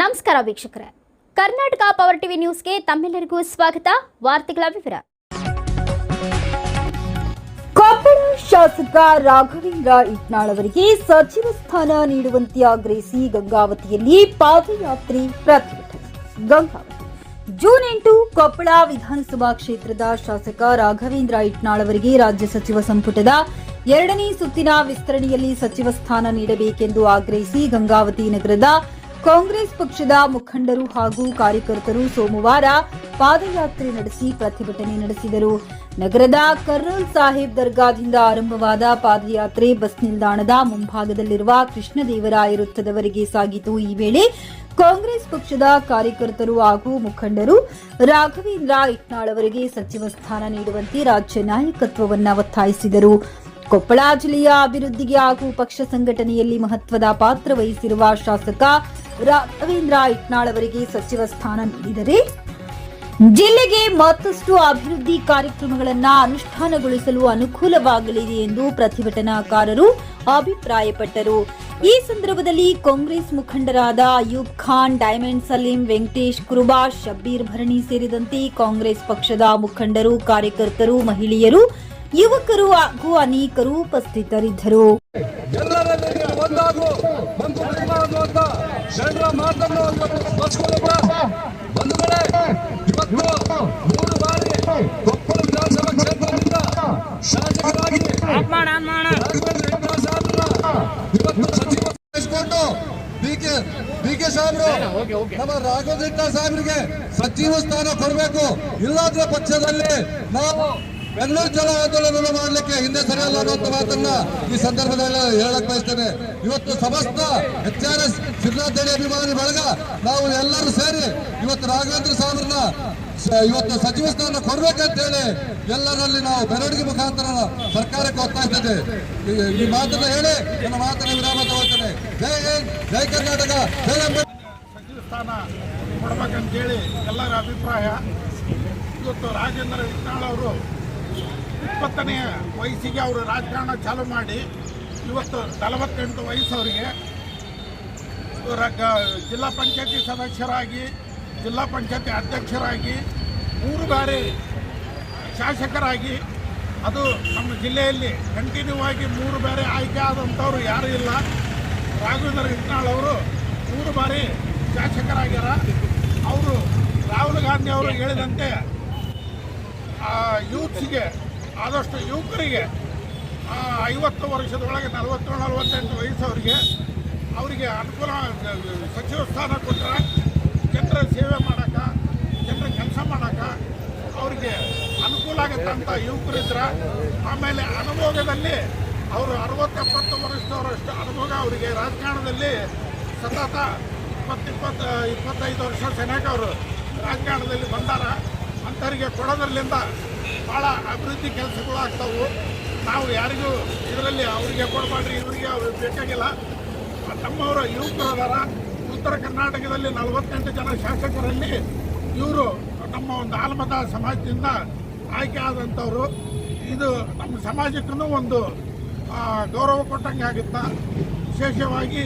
ನಮಸ್ಕಾರ ವೀಕ್ಷಕರೇ, Karnataka power TV ನ್ಯೂಸ್ಗೆ ತಮ್ಮೆಲ್ಲರಿಗೂ ಸ್ವಾಗತ. ವಾರ್ತೆಗಳ ವಿವರ. ಕೊಪ್ಪಳ ಶಾಸಕ ರಾಘವೇಂದ್ರ ಇಟ್ನಾಳ್ ಅವರಿಗೆ ಸಚಿವ ಸ್ಥಾನ ನೀಡುವಂತೆ ಆಗ್ರಹಿಸಿ ಗಂಗಾವತಿಯಲ್ಲಿ ಪಾದಯಾತ್ರೆ ಪ್ರತಿಭಟನೆ. ಗಂಗಾವತಿ ಜೂನ್ 8 ಕೊಪ್ಪಳ ವಿಧಾನಸಭಾ ಕ್ಷೇತ್ರದ ಶಾಸಕ ರಾಘವೇಂದ್ರ ಇಟ್ನಾಳ್ ಅವರಿಗೆ ರಾಜ್ಯ ಸಚಿವ ಸಂಪುಟದ 2ನೇ ಸುತ್ತಿನ ವಿಸ್ತರಣೆಯಲ್ಲಿ ಸಚಿವ ಸ್ಥಾನ ನೀಡಬೇಕೆಂದು ಆಗ್ರಹಿಸಿ ಗಂಗಾವತಿ ನಗರದ ಕಾಂಗ್ರೆಸ್ ಪಕ್ಷದ ಮುಖಂಡರು ಹಾಗೂ ಕಾರ್ಯಕರ್ತರು ಸೋಮವಾರ ಪಾದಯಾತ್ರೆ ನಡೆಸಿ ಪ್ರತಿಭಟನೆ ನಡೆಸಿದರು. ನಗರದ ಕರ್ನೂಲ್ ಸಾಹೇಬ್ ದರ್ಗಾದಿಂದ ಆರಂಭವಾದ ಪಾದಯಾತ್ರೆ ಬಸ್ ನಿಲ್ದಾಣದ ಮುಂಭಾಗದಲ್ಲಿರುವ ಕೃಷ್ಣದೇವರಾಯ ವೃತ್ತದವರೆಗೆ ಸಾಗಿತು. ಈ ವೇಳೆ ಕಾಂಗ್ರೆಸ್ ಪಕ್ಷದ ಕಾರ್ಯಕರ್ತರು ಹಾಗೂ ಮುಖಂಡರು ರಾಘವೇಂದ್ರ ಇಟ್ನಾಳ್ ಅವರಿಗೆ ಸಚಿವ ಸ್ಥಾನ ನೀಡುವಂತೆ ರಾಜ್ಯ ನಾಯಕತ್ವವನ್ನು ಒತ್ತಾಯಿಸಿದರು. ಕೊಪ್ಪಳ ಜಿಲ್ಲೆಯ ಅಭಿವೃದ್ಧಿಗೆ ಹಾಗೂ ಪಕ್ಷ ಸಂಘಟನೆಯಲ್ಲಿ ಮಹತ್ವದ ಪಾತ್ರ ವಹಿಸಿರುವ ಶಾಸಕ ರಾಘವೇಂದ್ರ ಇಟ್ನಾಳ್ ಅವರಿಗೆ ಸಚಿವ ಸ್ಥಾನ ನೀಡಿದರೆ ಜಿಲ್ಲೆಗೆ ಮತ್ತಷ್ಟು ಅಭಿವೃದ್ಧಿ ಕಾರ್ಯಕ್ರಮಗಳನ್ನು ಅನುಷ್ಠಾನಗೊಳಿಸಲು ಅನುಕೂಲವಾಗಲಿದೆ ಎಂದು ಪ್ರತಿಭಟನಾಕಾರರು ಅಭಿಪ್ರಾಯಪಟ್ಟರು. ಈ ಸಂದರ್ಭದಲ್ಲಿ ಕಾಂಗ್ರೆಸ್ ಮುಖಂಡರಾದ ಅಯೂಬ್ ಖಾನ್, ಡೈಮಂಡ್ ಸಲೀಂ, ವೆಂಕಟೇಶ್ ಕುರುಬಾ, ಶಬ್ಬೀರ್ ಭರಣಿ ಸೇರಿದಂತೆ ಕಾಂಗ್ರೆಸ್ ಪಕ್ಷದ ಮುಖಂಡರು, ಕಾರ್ಯಕರ್ತರು, ಮಹಿಳೆಯರು, ಯುವಕರು ಹಾಗೂ ಅನೇಕರು ಉಪಸ್ಥಿತರಿದ್ದರು. ಡಿಕೆ ಸಾಹೇಬ್ರು ನಮ್ಮ ರಾಘವೇಂದ್ರ ಸಾಹೇಬ್ರಿಗೆ ಸಚಿವ ಸ್ಥಾನ ಕೊಡಬೇಕು. ಇಲ್ಲಾಂದ್ರೆ ಪಕ್ಷದಲ್ಲಿ ನಾವು ಬೆಂಗಳೂರು ಜನ ಆಂದೋಲನ ಮಾಡಲಿಕ್ಕೆ ಹಿಂದೆ ಸರಿಯಲ್ಲ ಅನ್ನುವಂತ ಮಾತನ್ನ ಈ ಸಂದರ್ಭದಲ್ಲಿ ಹೇಳಕ್ ಬಯಸ್ತೇನೆ. ಇವತ್ತು ಸಮಸ್ತ HRS ಸಿದ್ದರಾಮಯ್ಯ ಅಭಿಮಾನಿ ಬಳಗ ನಾವು ಎಲ್ಲರೂ ಸೇರಿ ಇವತ್ತು ರಾಘವೇಂದ್ರ ಸಾಹೇಬ್ರನ್ನ ಇವತ್ತು ಸಚಿವ ಸ್ಥಾನ ಕೊಡ್ಬೇಕಂತ ಹೇಳಿ ಎಲ್ಲರಲ್ಲಿ ನಾವು ಮೆರವಣಿಗೆ ಮುಖಾಂತರ ಸರ್ಕಾರಕ್ಕೆ ಒತ್ತಾಯಿಸ್ತೇವೆ. ಈ ಮಾತನ್ನ ಹೇಳಿ ನನ್ನ ಮಾತನ್ನ ವಿರಾಮ ತಗೊಳ್ತೇನೆ. ಜೈ ಹಿಂದ್, ಜೈ ಕರ್ನಾಟಕ, ಜೈ ಸಚಿವ ಸ್ಥಾನ ಕೊಡ್ಬೇಕಂತೇಳಿ ಎಲ್ಲರ ಅಭಿಪ್ರಾಯ. ಇವತ್ತು ರಾಘವೇಂದ್ರ ಇಟ್ನಾಳ್ ಅವರು 20ನೇ ವಯಸ್ಸಿಗೆ ಅವರು ರಾಜಕಾರಣ ಚಾಲೂ ಮಾಡಿ ಇವತ್ತು 48 ವಯಸ್ಸವರಿಗೆ ಜಿಲ್ಲಾ ಪಂಚಾಯತಿ ಸದಸ್ಯರಾಗಿ, ಜಿಲ್ಲಾ ಪಂಚಾಯತಿ ಅಧ್ಯಕ್ಷರಾಗಿ, 3 ಬಾರಿ ಶಾಸಕರಾಗಿ, ಅದು ನಮ್ಮ ಜಿಲ್ಲೆಯಲ್ಲಿ ಕಂಟಿನ್ಯೂ ಆಗಿ 3 ಬಾರಿ ಆಯ್ಕೆ ಆದಂಥವ್ರು ಯಾರೂ ಇಲ್ಲ. ರಾಘವೇಂದ್ರ ಇಟ್ನಾಳ್ ಅವರು 3 ಬಾರಿ ಶಾಸಕರಾಗ್ಯಾರ. ಅವರು ರಾಹುಲ್ ಗಾಂಧಿ ಅವರು ಹೇಳಿದಂತೆ ಯೂತ್ಸ್ಗೆ, ಆದಷ್ಟು ಯುವಕರಿಗೆ 50 ವರ್ಷದೊಳಗೆ 47-48 ವಯಸ್ಸವರಿಗೆ ಅವರಿಗೆ ಅನುಕೂಲ ಸಚಿವ ಸ್ಥಾನ ಕೊಟ್ಟರೆ ಜನರ ಸೇವೆ ಮಾಡೋಕೆ, ಜನರ ಕೆಲಸ ಮಾಡೋಕೆ ಅವರಿಗೆ ಅನುಕೂಲ ಆಗುತ್ತೆ ಅಂತ ಯುವಕರಿದ್ರೆ. ಆಮೇಲೆ ಅನುಭೋಗದಲ್ಲಿ ಅವರು 60-70 ವರ್ಷದವರಷ್ಟು ಅನುಭವ ಅವರಿಗೆ ರಾಜಕಾರಣದಲ್ಲಿ ಸತತ 20-25 ವರ್ಷ ಸೆನೆಗೆ ಅವರು ರಾಜಕಾರಣದಲ್ಲಿ ಬಂದಾರ. ಅಂಥವರಿಗೆ ಕೊಡೋದ್ರಲ್ಲಿಂದ ಭಾಳ ಅಭಿವೃದ್ಧಿ ಕೆಲಸಗಳು ಆಗ್ತಾವೆ. ನಾವು ಯಾರಿಗೂ ಇದರಲ್ಲಿ ಅವರಿಗೆ ಕೊಡಬೇಡ್ರಿ, ಇವರಿಗೆ ಅವ್ರಿಗೆ ಬೇಕಾಗಿಲ್ಲ. ನಮ್ಮವರ ಯುವಕರು ಅದಾರ. ಉತ್ತರ ಕರ್ನಾಟಕದಲ್ಲಿ 48 ಜನ ಶಾಸಕರಲ್ಲಿ ಇವರು ನಮ್ಮ ಒಂದು ಆಲ್ಮತ ಸಮಾಜದಿಂದ ಆಯ್ಕೆ ಆದಂಥವ್ರು. ಇದು ನಮ್ಮ ಸಮಾಜಕ್ಕೂ ಒಂದು ಗೌರವ ಕೊಟ್ಟಂಗೆ ಆಗುತ್ತಾ. ವಿಶೇಷವಾಗಿ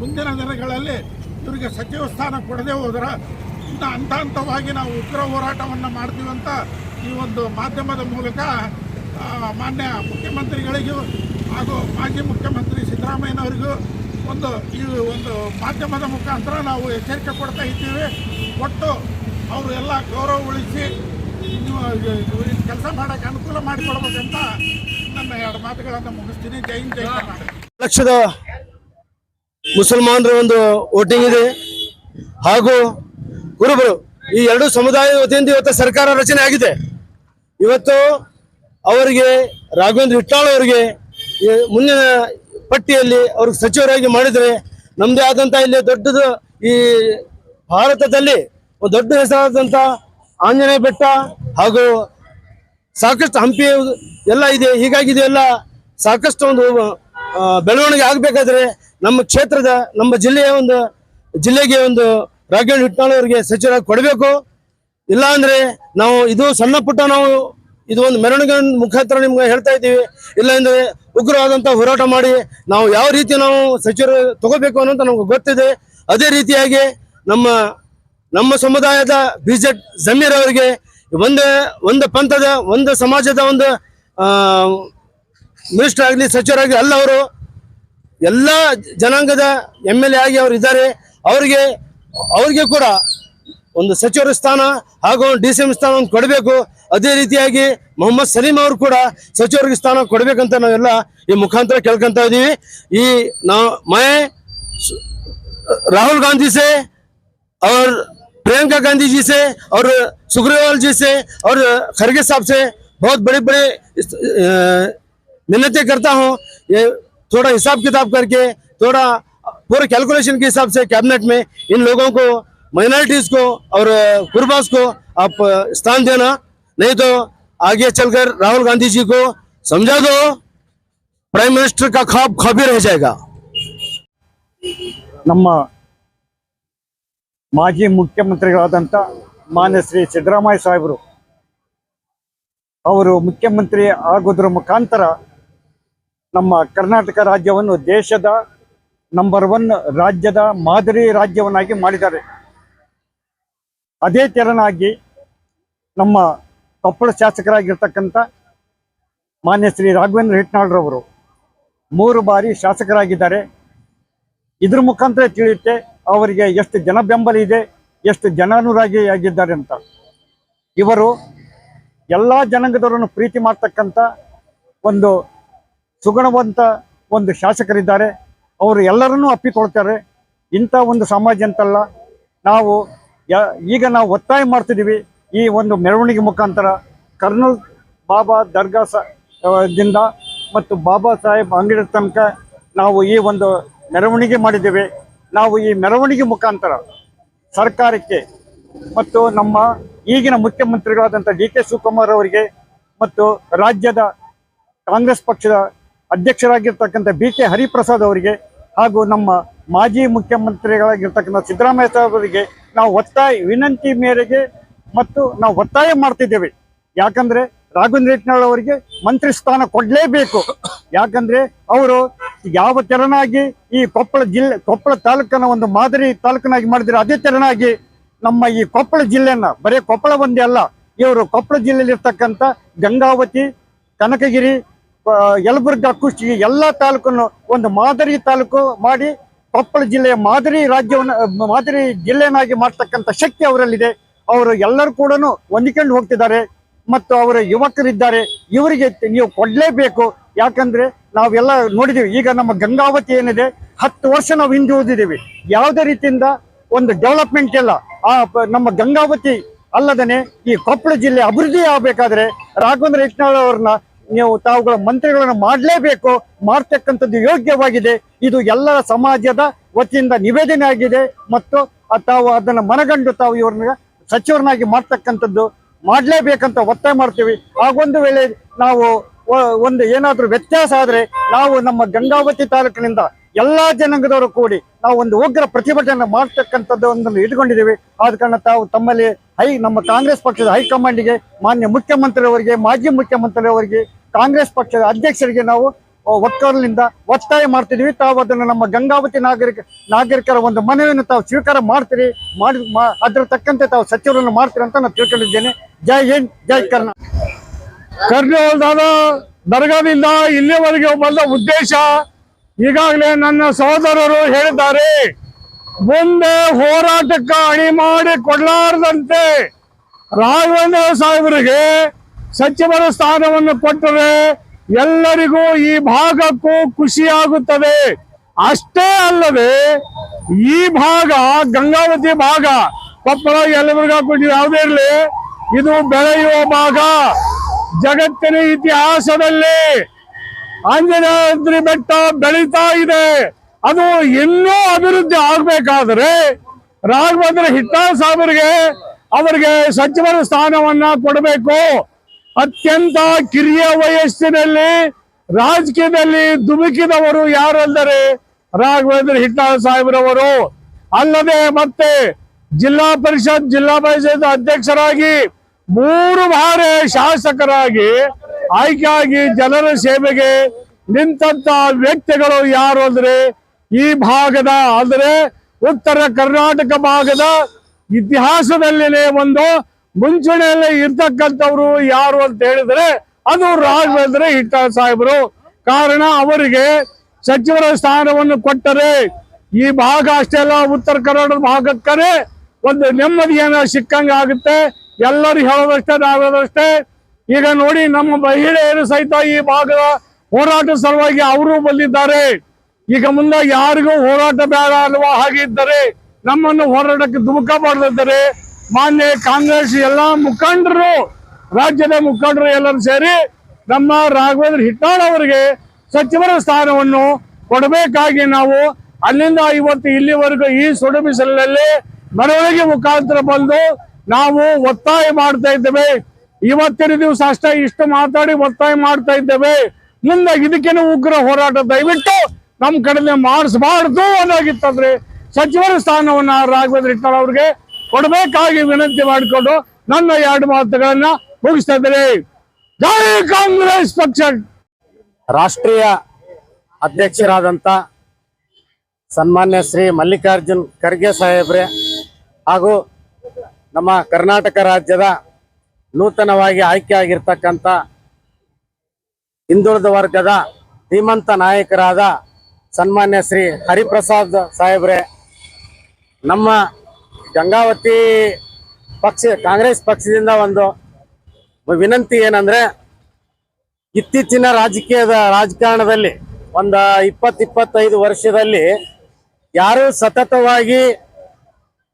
ಮುಂದಿನ ದಿನಗಳಲ್ಲಿ ಇವರಿಗೆ ಸಚಿವ ಸ್ಥಾನ ಕೊಡದೆ ಹೋದ್ರೆ ಇನ್ನು ಹಂತ ಹಂತವಾಗಿ ನಾವು ಉಗ್ರ ಹೋರಾಟವನ್ನು ಮಾಡ್ತೀವಿ ಅಂತ ಈ ಒಂದು ಮಾಧ್ಯಮದ ಮೂಲಕ ಮಾನ್ಯ ಮುಖ್ಯಮಂತ್ರಿಗಳಿಗೂ ಹಾಗೂ ಮಾಜಿ ಮುಖ್ಯಮಂತ್ರಿ ಸಿದ್ದರಾಮಯ್ಯನವರಿಗೂ ಈ ಒಂದು ಮಾಧ್ಯಮದ ಮುಖಾಂತರ ನಾವು ಎಚ್ಚರಿಕೆ ಕೊಡ್ತಾ ಇದ್ದೀವಿ. ಒಟ್ಟು ಅವರು ಎಲ್ಲ ಗೌರವ ಉಳಿಸಿ ಕೆಲಸ ಮಾಡೋಕ್ಕೆ ಅನುಕೂಲ ಮಾಡಿಕೊಡ್ಬೇಕಂತ ನನ್ನ 2 ಮಾತುಗಳನ್ನು ಮುಗಿಸ್ತೀನಿ. ಜೈ ಹಿಂದ್, ಜೈ ಕರ್ನಾಟಕ. ಲಕ್ಷದ ಮುಸಲ್ಮಾನರ ಒಂದು ವೋಟಿಂಗ್ ಇದೆ ಹಾಗೂ ಕುರುಬರು, ಈ 2 ಸಮುದಾಯದ ವತಿಯಿಂದ ಇವತ್ತು ಸರ್ಕಾರ ರಚನೆ ಆಗಿದೆ. ಇವತ್ತು ಅವರಿಗೆ ರಾಘವೇಂದ್ರ ಇಟ್ನಾಳ್ ಅವರಿಗೆ ಮುಂದಿನ ಪಟ್ಟಿಯಲ್ಲಿ ಅವ್ರಿಗೆ ಸಚಿವರಾಗಿ ಮಾಡಿದರೆ ನಮ್ಮದೇ ಆದಂಥ ಇಲ್ಲಿ ದೊಡ್ಡದು ಈ ಭಾರತದಲ್ಲಿ ಒಂದು ದೊಡ್ಡ ಹೆಸರಾದಂಥ ಆಂಜನೇಯ ಬೆಟ್ಟ ಹಾಗೂ ಸಾಕಷ್ಟು ಹಂಪಿ ಎಲ್ಲ ಇದೆ. ಹೀಗಾಗಿ ಇದೆಲ್ಲ ಸಾಕಷ್ಟು ಒಂದು ಬೆಳವಣಿಗೆ ಆಗಬೇಕಾದ್ರೆ ನಮ್ಮ ಕ್ಷೇತ್ರದ, ನಮ್ಮ ಜಿಲ್ಲೆಗೆ ಒಂದು ರಾಘವೇಂದ್ರ ಇಟ್ನಾಳ್ ಅವರಿಗೆ ಸಚಿವರಾಗಿ ಕೊಡಬೇಕು. ಇಲ್ಲ ಅಂದ್ರೆ ನಾವು ಇದು ಸಣ್ಣ ಪುಟ್ಟ ನಾವು ಇದು ಒಂದು ಮೆರವಣಿಗೆ ಮುಖಾಂತರ ನಿಮ್ಗೆ ಹೇಳ್ತಾ ಇದ್ದೀವಿ. ಇಲ್ಲ ಅಂದ್ರೆ ಉಗ್ರವಾದಂತ ಹೋರಾಟ ಮಾಡಿ ನಾವು ಯಾವ ರೀತಿ ನಾವು ಸಚಿವರು ತಗೋಬೇಕು ಅನ್ನೋದು ನಮ್ಗೆ ಗೊತ್ತಿದೆ. ಅದೇ ರೀತಿಯಾಗಿ ನಮ್ಮ ಸಮುದಾಯದ ಬಿಜೆಟ್ ಜಮೀರ್ ಅವರಿಗೆ ಒಂದು ಪಂಥದ ಒಂದು ಸಮಾಜದ ಒಂದು ಮಿನಿಸ್ಟರ್ ಆಗಲಿ ಸಚಿವರಾಗಲಿ ಅಲ್ಲ, ಅವರು ಎಲ್ಲ ಜನಾಂಗದ MLA ಆಗಿ ಅವರು ಇದ್ದಾರೆ. ಅವರಿಗೆ ಕೂಡ ಒಂದು ಸಚಿವರ ಸ್ಥಾನ ಹಾಗೂ DCM ಸ್ಥಾನ ಒಂದು ಕೊಡಬೇಕು. ಅದೇ ರೀತಿಯಾಗಿ ಮೊಹಮ್ಮದ್ ಸಲೀಂ ಅವರು ಕೂಡ ಸಚಿವರಿಗೆ ಸ್ಥಾನ ಕೊಡಬೇಕಂತ ನಾವೆಲ್ಲ ಈ ಮುಖಾಂತರ ಕೇಳ್ಕೊಂತ ಇದೀವಿ. मैं राहुल गांधी से और प्रियंका गांधी जी से और सुखदेव जी से और खड़गे साहब से बहुत बड़े मिन्नतें करता हूँ. ये थोड़ा हिसाब किताब करके थोड़ा पूरे कैलकुलेशन के हिसाब से कैबिनेट में इन लोगों को, माइनॉरिटीज को और कुर्बास को आप स्थान देना, नहीं तो आगे चलकर राहुल गांधी जी को समझा दो, प्राइम मिनिस्टर का ख्वाब ख्वाब ही रह जाएगा. ನಮ್ಮ ಮಾಜಿ ಮುಖ್ಯಮಂತ್ರಿಗಳಾದಂಥ ಮಾನ್ಯ ಶ್ರೀ ಸಿದ್ದರಾಮಯ್ಯ ಸಾಹೇಬರು ಅವರು ಮುಖ್ಯಮಂತ್ರಿ ಆಗೋದ್ರ ಮುಖಾಂತರ ನಮ್ಮ ಕರ್ನಾಟಕ ರಾಜ್ಯವನ್ನು ದೇಶದ ನಂಬರ್ 1 ರಾಜ್ಯದ ಮಾದರಿ ರಾಜ್ಯವನ್ನಾಗಿ ಮಾಡಿದ್ದಾರೆ. ಅದೇ ತೆರನಾಗಿ ನಮ್ಮ ಕೊಪ್ಪಳ ಶಾಸಕರಾಗಿರ್ತಕ್ಕಂಥ ಮಾನ್ಯ ಶ್ರೀ ರಾಘವೇಂದ್ರ ಹಿಟ್ನಾಳ್ರವರು 3 ಬಾರಿ ಶಾಸಕರಾಗಿದ್ದಾರೆ. ಇದ್ರ ಮುಖಾಂತರ ತಿಳಿಯುತ್ತೆ ಅವರಿಗೆ ಎಷ್ಟು ಜನ ಬೆಂಬಲ ಇದೆ, ಎಷ್ಟು ಜನಾನುರಾಗಿಯಾಗಿದ್ದಾರೆ ಅಂತ. ಇವರು ಎಲ್ಲ ಜನಾಂಗದವರನ್ನು ಪ್ರೀತಿ ಮಾಡ್ತಕ್ಕಂಥ ಒಂದು ಸುಗುಣವಂತ ಒಂದು ಶಾಸಕರಿದ್ದಾರೆ. ಅವರು ಎಲ್ಲರನ್ನೂ ಅಪ್ಪಿಕೊಳ್ತಾರೆ. ಇಂಥ ಒಂದು ಸಮಾಜ ಅಂತಲ್ಲ. ಈಗ ನಾವು ಒತ್ತಾಯ ಮಾಡ್ತಿದ್ದೀವಿ ಈ ಒಂದು ಮೆರವಣಿಗೆ ಮುಖಾಂತರ ಕರ್ನಲ್ ಬಾಬಾ ದರ್ಗಾ ದಿಂದ ಮತ್ತು ಬಾಬಾ ಸಾಹೇಬ್ ಅಂಬೇಡ್ಕರ್ ತನಕ ನಾವು ಈ ಒಂದು ಮೆರವಣಿಗೆ ಮಾಡಿದ್ದೇವೆ. ನಾವು ಈ ಮೆರವಣಿಗೆ ಮುಖಾಂತರ ಸರ್ಕಾರಕ್ಕೆ ಮತ್ತು ನಮ್ಮ ಈಗಿನ ಮುಖ್ಯಮಂತ್ರಿಗಳಾದಂಥ DK ಶಿವಕುಮಾರ್ ಅವರಿಗೆ ಮತ್ತು ರಾಜ್ಯದ ಕಾಂಗ್ರೆಸ್ ಪಕ್ಷದ ಅಧ್ಯಕ್ಷರಾಗಿರ್ತಕ್ಕಂಥ BK ಹರಿಪ್ರಸಾದ್ ಅವರಿಗೆ ಹಾಗೂ ನಮ್ಮ ಮಾಜಿ ಮುಖ್ಯಮಂತ್ರಿಗಳಾಗಿರ್ತಕ್ಕಂಥ ಸಿದ್ದರಾಮಯ್ಯ ಸಾಹೇಬ್ ಅವರಿಗೆ ನಾವು ವಿನಂತಿ ಮೇರೆಗೆ ಮತ್ತು ನಾವು ಒತ್ತಾಯ ಮಾಡ್ತಿದ್ದೇವೆ. ಯಾಕಂದ್ರೆ ರಾಘವೇಂದ್ರ ಹಿಟ್ನಾಳ್ ಅವರಿಗೆ ಮಂತ್ರಿ ಸ್ಥಾನ ಕೊಡಲೇಬೇಕು. ಯಾಕಂದ್ರೆ ಅವರು ಯಾವ ತೆರನಾಗಿ ಈ ಕೊಪ್ಪಳ ತಾಲೂಕನ್ನ ಒಂದು ಮಾದರಿ ತಾಲೂಕನಾಗಿ ಮಾಡಿದ್ರೆ, ಅದೇ ತೆರನಾಗಿ ನಮ್ಮ ಈ ಕೊಪ್ಪಳ ಜಿಲ್ಲೆಯನ್ನ, ಬರೀ ಕೊಪ್ಪಳ ಒಂದೇ ಅಲ್ಲ, ಇವರು ಕೊಪ್ಪಳ ಜಿಲ್ಲೆಯಲ್ಲಿ ಇರ್ತಕ್ಕಂಥ ಗಂಗಾವತಿ, ಕನಕಗಿರಿ, ಯಲಬುರ್ಗಾ, ಕುಷ್ಟಗಿ ಎಲ್ಲ ತಾಲೂಕನ್ನು ಒಂದು ಮಾದರಿ ತಾಲೂಕು ಮಾಡಿ ಕೊಪ್ಪಳ ಜಿಲ್ಲೆಯ ಮಾದರಿ ಜಿಲ್ಲೆಯನ್ನಾಗಿ ಮಾಡ್ತಕ್ಕಂಥ ಶಕ್ತಿ ಅವರಲ್ಲಿದೆ. ಅವರು ಎಲ್ಲರೂ ಕೂಡ ಹೊಂದಿಕೊಂಡು ಹೋಗ್ತಿದ್ದಾರೆ ಮತ್ತು ಅವರ ಯುವಕರಿದ್ದಾರೆ. ಇವರಿಗೆ ನೀವು ಕೊಡಲೇಬೇಕು. ಯಾಕಂದ್ರೆ ನಾವೆಲ್ಲ ನೋಡಿದೀವಿ. ಈಗ ನಮ್ಮ ಗಂಗಾವತಿ ಏನಿದೆ 10 ವರ್ಷ ನಾವು ಹಿಂದೆ ಓದಿದ್ದೀವಿ. ಯಾವುದೇ ರೀತಿಯಿಂದ ಒಂದು ಡೆವಲಪ್ಮೆಂಟ್ ಇಲ್ಲ. ನಮ್ಮ ಗಂಗಾವತಿ ಅಲ್ಲದೇ ಈ ಕೊಪ್ಪಳ ಜಿಲ್ಲೆ ಅಭಿವೃದ್ಧಿ ಆಗಬೇಕಾದ್ರೆ ರಾಘವೇಂದ್ರ ಹಿಟ್ನಾಳ್ ಅವ್ರನ್ನ ತಾವುಗಳ ಮಂತ್ರಿಗಳನ್ನ ಮಾಡಲೇಬೇಕು. ಮಾಡ್ತಕ್ಕಂಥದ್ದು ಯೋಗ್ಯವಾಗಿದೆ. ಇದು ಎಲ್ಲರ ಸಮಾಜದ ವತಿಯಿಂದ ನಿವೇದನೆ ಆಗಿದೆ ಮತ್ತು ತಾವು ಅದನ್ನು ಮನಗಂಡು ತಾವು ಇವ್ರನ್ನ ಸಚಿವರನ್ನಾಗಿ ಮಾಡ್ತಕ್ಕಂಥದ್ದು ಮಾಡಲೇಬೇಕಂತ ಒತ್ತಾಯ ಮಾಡ್ತೀವಿ. ಆಗೊಂದು ವೇಳೆ ನಾವು ಒಂದು ಏನಾದರೂ ವ್ಯತ್ಯಾಸ ಆದರೆ ನಾವು ನಮ್ಮ ಗಂಗಾವತಿ ತಾಲೂಕಿನಿಂದ ಎಲ್ಲಾ ಜನಾಂಗದವರು ಕೂಡಿ ನಾವು ಒಂದು ಉಗ್ರ ಪ್ರತಿಭಟನೆ ಮಾಡ್ತಕ್ಕಂಥದ್ದು ಒಂದನ್ನು ಇಟ್ಕೊಂಡಿದ್ದೀವಿ. ಆದ ಕಾರಣ ತಾವು ತಮ್ಮಲ್ಲಿ ನಮ್ಮ ಕಾಂಗ್ರೆಸ್ ಪಕ್ಷದ ಹೈಕಮಾಂಡ್ಗೆ, ಮಾನ್ಯ ಮುಖ್ಯಮಂತ್ರಿಯವರಿಗೆ, ಮಾಜಿ ಮುಖ್ಯಮಂತ್ರಿಯವರಿಗೆ, ಕಾಂಗ್ರೆಸ್ ಪಕ್ಷದ ಅಧ್ಯಕ್ಷರಿಗೆ ನಾವು ಒಕ್ಕಲಿನಿಂದ ಒತ್ತಾಯ ಮಾಡ್ತಿದ್ವಿ. ತಾವು ಅದನ್ನು ನಮ್ಮ ಗಂಗಾವತಿ ನಾಗರಿಕರ ಒಂದು ಮನವಿಯನ್ನು ತಾವು ಸ್ವೀಕಾರ ಮಾಡ್ತೀರಿ, ಅದ್ರ ತಕ್ಕಂತೆ ತಾವು ಸಚಿವರನ್ನು ಮಾಡ್ತೀರಿ ಅಂತ ನಾನು ತಿಳ್ಕೊಂಡಿದ್ದೇನೆ. ಜೈ ಹಿಂದ್, ಜೈ ಕರ್ನಾಟಕ. ಕರ್ನಾಟಕದ ದರ್ಗಾದಿಂದ ಇಲ್ಲಿವರೆಗೆ ಬಂದ ಉದ್ದೇಶ ಈಗಾಗಲೇ ನನ್ನ ಸಹೋದರರು ಹೇಳಿದ್ದಾರೆ. ಮುಂದೆ ಹೋರಾಟಕ್ಕೆ ಅಣಿ ಮಾಡಿ ಕೊಡಲಾರದಂತೆ ರಾಘವೇಂದ್ರ ಸಾಹೇಬರಿಗೆ ಸಚಿವರ ಸ್ಥಾನವನ್ನು ಕೊಟ್ಟರೆ ಎಲ್ಲರಿಗೂ ಈ ಭಾಗಕ್ಕೂ ಖುಷಿಯಾಗುತ್ತದೆ. ಅಷ್ಟೇ ಅಲ್ಲದೆ ಈ ಭಾಗ, ಗಂಗಾವತಿ ಭಾಗ, ಕೊಪ್ಪಳ, ಯಲಬುರ್ಗಾ, ಕುಷ್ಟಗಿ ಯಾವುದೇ ಇರಲಿ, ಇದು ಬೆಳೆಯುವ ಭಾಗ. ಜಗತ್ತಿನ ಇತಿಹಾಸದಲ್ಲಿ ಆಂಜನೇಯ ಬೆಟ್ಟ ಬೆಳೀತಾ ಇದೆ. ಅದು ಇನ್ನೂ ಅಭಿವೃದ್ಧಿ ಆಗ್ಬೇಕಾದ್ರೆ ರಾಘವೇಂದ್ರ ಹಿಟ್ನಾಳ್ ಸಾಹೇಬರಿಗೆ ಅವರಿಗೆ ಸಚಿವರ ಸ್ಥಾನವನ್ನ ಕೊಡಬೇಕು. ಅತ್ಯಂತ ಕಿರಿಯ ವಯಸ್ಸಿನಲ್ಲಿ ರಾಜಕೀಯದಲ್ಲಿ ಧುಮುಕಿದವರು ಯಾರೆಂದರೆ ರಾಘವೇಂದ್ರ ಹಿಟ್ನಾಳ್ ಸಾಹೇಬ್ರವರು. ಅಲ್ಲದೆ ಮತ್ತೆ ಜಿಲ್ಲಾ ಪರಿಷತ್ ಅಧ್ಯಕ್ಷರಾಗಿ 3 ಬಾರಿ ಶಾಸಕರಾಗಿ ಆಯ್ಕೆಯಾಗಿ ಜನರ ಸೇವೆಗೆ ನಿಂತ ವ್ಯಕ್ತಿಗಳು ಯಾರು ಅಂದ್ರೆ ಈ ಭಾಗದ, ಅಂದ್ರೆ ಉತ್ತರ ಕರ್ನಾಟಕ ಭಾಗದ ಇತಿಹಾಸದಲ್ಲಿನೇ ಒಂದು ಮುಂಚೂಣಿಯಲ್ಲಿ ಇರ್ತಕ್ಕಂಥವ್ರು ಯಾರು ಅಂತ ಹೇಳಿದ್ರೆ ಅದು ರಾಘವೇಂದ್ರ ಹಿಟ್ನಾಳ್ ಸಾಹೇಬರು. ಕಾರಣ ಅವರಿಗೆ ಸಚಿವರ ಸ್ಥಾನವನ್ನು ಕೊಟ್ಟರೆ ಈ ಭಾಗ ಅಷ್ಟೇ ಅಲ್ಲ, ಉತ್ತರ ಕರ್ನಾಟಕ ಭಾಗಕ್ಕೇ ಒಂದು ನೆಮ್ಮದಿಯನ್ನ ಸಿಕ್ಕಂಗ ಆಗುತ್ತೆ. ಎಲ್ಲರೂ ಹೇಳೋದಷ್ಟೇ, ನಾವೇಳೋದಷ್ಟೇ. ಈಗ ನೋಡಿ, ನಮ್ಮ ಮಹಿಳೆಯರು ಸಹಿತ ಈ ಭಾಗದ ಹೋರಾಟ ಸಲುವಾಗಿ ಅವರು ಬಂದಿದ್ದಾರೆ. ಈಗ ಮುಂದೆ ಯಾರಿಗೂ ಹೋರಾಟ ಬೇಡ ಅನ್ನುವ ಹಾಗೆ ಇದ್ದರೆ ನಮ್ಮನ್ನು ಹೋರಾಟಕ್ಕೆ ಧುಮುಕ ಮಾಡದಿದ್ದರೆ ಮಾನ್ಯ ಕಾಂಗ್ರೆಸ್ ಎಲ್ಲಾ ಮುಖಂಡರು, ರಾಜ್ಯದ ಮುಖಂಡರು ಎಲ್ಲರೂ ಸೇರಿ ನಮ್ಮ ರಾಘವೇಂದ್ರ ಹಿಟ್ನಾಳ್ ಅವರಿಗೆ ಸಚಿವರ ಸ್ಥಾನವನ್ನು ಕೊಡಬೇಕಾಗಿ ನಾವು ಅಲ್ಲಿಂದ ಇವತ್ತು ಇಲ್ಲಿವರೆಗೂ ಈ ಸುಡು ಬಿಸಿಲಿನಲ್ಲಿ ಮೆರವಣಿಗೆ ಮುಖಾಂತರ ಬಂದು ನಾವು ಒತ್ತಾಯ ಮಾಡ್ತಾ ಇದ್ದೇವೆ. ಇವತ್ತಿನ ದಿವಸ ಅಷ್ಟೇ ಇಷ್ಟು ಮಾತಾಡಿ ಒತ್ತಾಯ ಮಾಡ್ತಾ ಇದ್ದೇವೆ. ಮುಂದೆ ಇದಕ್ಕೇನು ಉಗ್ರ ಹೋರಾಟ ದಯವಿಟ್ಟು ನಮ್ಮ ಕಡೆ ಮಾಡಿಸಬಾರ್ದು ಅನ್ನೋಗಿತ್ತಂದ್ರೆ ಸಚಿವರ ಸ್ಥಾನವನ್ನ ರಾಘವೇಂದ್ರ ಹಿಟ್ನಾಳ್ ಅವ್ರಿಗೆ ಕೊಡಬೇಕಾಗಿ ವಿನಂತಿ ಮಾಡಿಕೊಂಡು ನನ್ನ 2 ಮಾತುಗಳನ್ನ ಮುಗಿಸ್ತಾ ಇದ್ದೇನೆ. ಜೈ ಕಾಂಗ್ರೆಸ್ ಪಕ್ಷ. ರಾಷ್ಟ್ರೀಯ ಅಧ್ಯಕ್ಷರಾದಂಥ ಸನ್ಮಾನ್ಯ ಶ್ರೀ ಮಲ್ಲಿಕಾರ್ಜುನ್ ಖರ್ಗೆ ಸಾಹೇಬ್ರೆ ಹಾಗೂ ನಮ್ಮ ಕರ್ನಾಟಕ ರಾಜ್ಯದ ನೂತನವಾಗಿ ಆಯ್ಕೆಯಾಗಿರ್ತಕ್ಕಂಥ ಹಿಂದುಳಿದ ವರ್ಗದ ಧೀಮಂತ ನಾಯಕರಾದ ಸನ್ಮಾನ್ಯ ಶ್ರೀ ಹರಿಪ್ರಸಾದ್ ಸಾಹೇಬ್ರೆ, ನಮ್ಮ ಗಂಗಾವತಿ ಕಾಂಗ್ರೆಸ್ ಪಕ್ಷದಿಂದ ಒಂದು ವಿನಂತಿ ಏನಂದ್ರೆ, ಇತ್ತೀಚಿನ ರಾಜಕಾರಣದಲ್ಲಿ ಒಂದು 20-25 ವರ್ಷದಲ್ಲಿ ಯಾರು ಸತತವಾಗಿ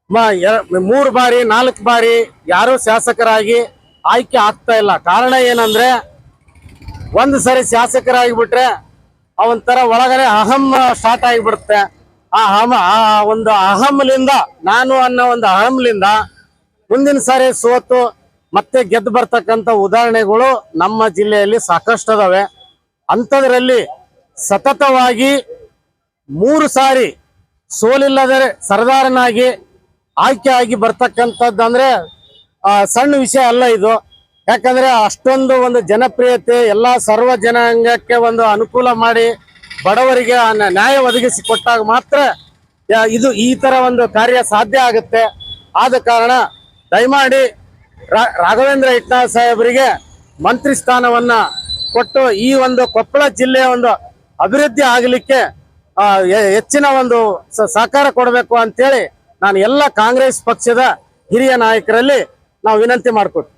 3 ಬಾರಿ 4 ಬಾರಿ ಯಾರು ಶಾಸಕರಾಗಿ ಆಯ್ಕೆ ಆಗ್ತಾ ಇಲ್ಲ. ಕಾರಣ ಏನಂದ್ರೆ, ಒಂದು ಸರಿ ಶಾಸಕರಾಗಿ ಬಿಟ್ರೆ ಅವಂತರ ಒಳಗಡೆ ಅಹಂ ಸ್ಟಾರ್ಟ್ ಆಗಿಬಿಡುತ್ತೆ. ಆ ಒಂದು ಅಹಂಲಿಂದ, ನಾನು ಅನ್ನೋ ಒಂದು ಅಹಂಲಿಂದ ಮುಂದಿನ ಸಾರಿ ಸೋತು ಮತ್ತೆ ಗೆದ್ದು ಬರ್ತಕ್ಕಂಥ ಉದಾಹರಣೆಗಳು ನಮ್ಮ ಜಿಲ್ಲೆಯಲ್ಲಿ ಸಾಕಷ್ಟು ಅದಾವೆ. ಅಂಥದ್ರಲ್ಲಿ ಸತತವಾಗಿ 3 ಸಾರಿ ಸೋಲಿಲ್ಲದೆ ಸರ್ದಾರನಾಗಿ ಆಯ್ಕೆ ಆಗಿ ಬರ್ತಕ್ಕಂಥದ್ದಂದ್ರೆ ಸಣ್ಣ ವಿಷಯ ಅಲ್ಲ ಇದು. ಯಾಕಂದ್ರೆ ಅಷ್ಟೊಂದು ಒಂದು ಜನಪ್ರಿಯತೆ, ಎಲ್ಲ ಸರ್ವ ಜನಾಂಗಕ್ಕೆ ಒಂದು ಅನುಕೂಲ ಮಾಡಿ ಬಡವರಿಗೆ ನ್ಯಾಯ ಒದಗಿಸಿ ಕೊಟ್ಟಾಗ ಮಾತ್ರ ಇದು ಈ ತರ ಒಂದು ಕಾರ್ಯ ಸಾಧ್ಯ ಆಗುತ್ತೆ. ಆದ ಕಾರಣ ದಯಮಾಡಿ ರಾಘವೇಂದ್ರ ಹಿಟ್ನಾಳ್ ಸಾಹೇಬರಿಗೆ ಮಂತ್ರಿ ಸ್ಥಾನವನ್ನ ಕೊಟ್ಟು ಈ ಒಂದು ಕೊಪ್ಪಳ ಜಿಲ್ಲೆಯ ಒಂದು ಅಭಿವೃದ್ಧಿ ಆಗಲಿಕ್ಕೆ ಹೆಚ್ಚಿನ ಒಂದು ಸಹಕಾರ ಕೊಡಬೇಕು ಅಂತೇಳಿ ನಾನು ಎಲ್ಲ ಕಾಂಗ್ರೆಸ್ ಪಕ್ಷದ ಹಿರಿಯ ನಾಯಕರಲ್ಲಿ ನಾವು ವಿನಂತಿ ಮಾಡಿಕೊಟ್ಟು.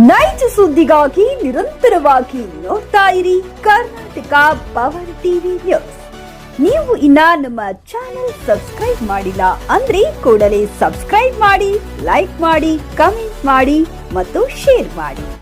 ನೈಜ ಸುದ್ದಿಗಾಗಿ ನಿರಂತರವಾಗಿ ನೋಡ್ತಾ ಇರಿ ಕರ್ನಾಟಕ ಪವರ್ ಟಿವಿ ನ್ಯೂಸ್. ನೀವು ಇನ್ನ ನಮ್ಮ ಚಾನೆಲ್ ಸಬ್ಸ್ಕ್ರೈಬ್ ಮಾಡಿಲ್ಲ ಅಂದ್ರೆ ಕೂಡಲೇ ಸಬ್ಸ್ಕ್ರೈಬ್ ಮಾಡಿ, ಲೈಕ್ ಮಾಡಿ, ಕಮೆಂಟ್ ಮಾಡಿ ಮತ್ತು ಶೇರ್ ಮಾಡಿ.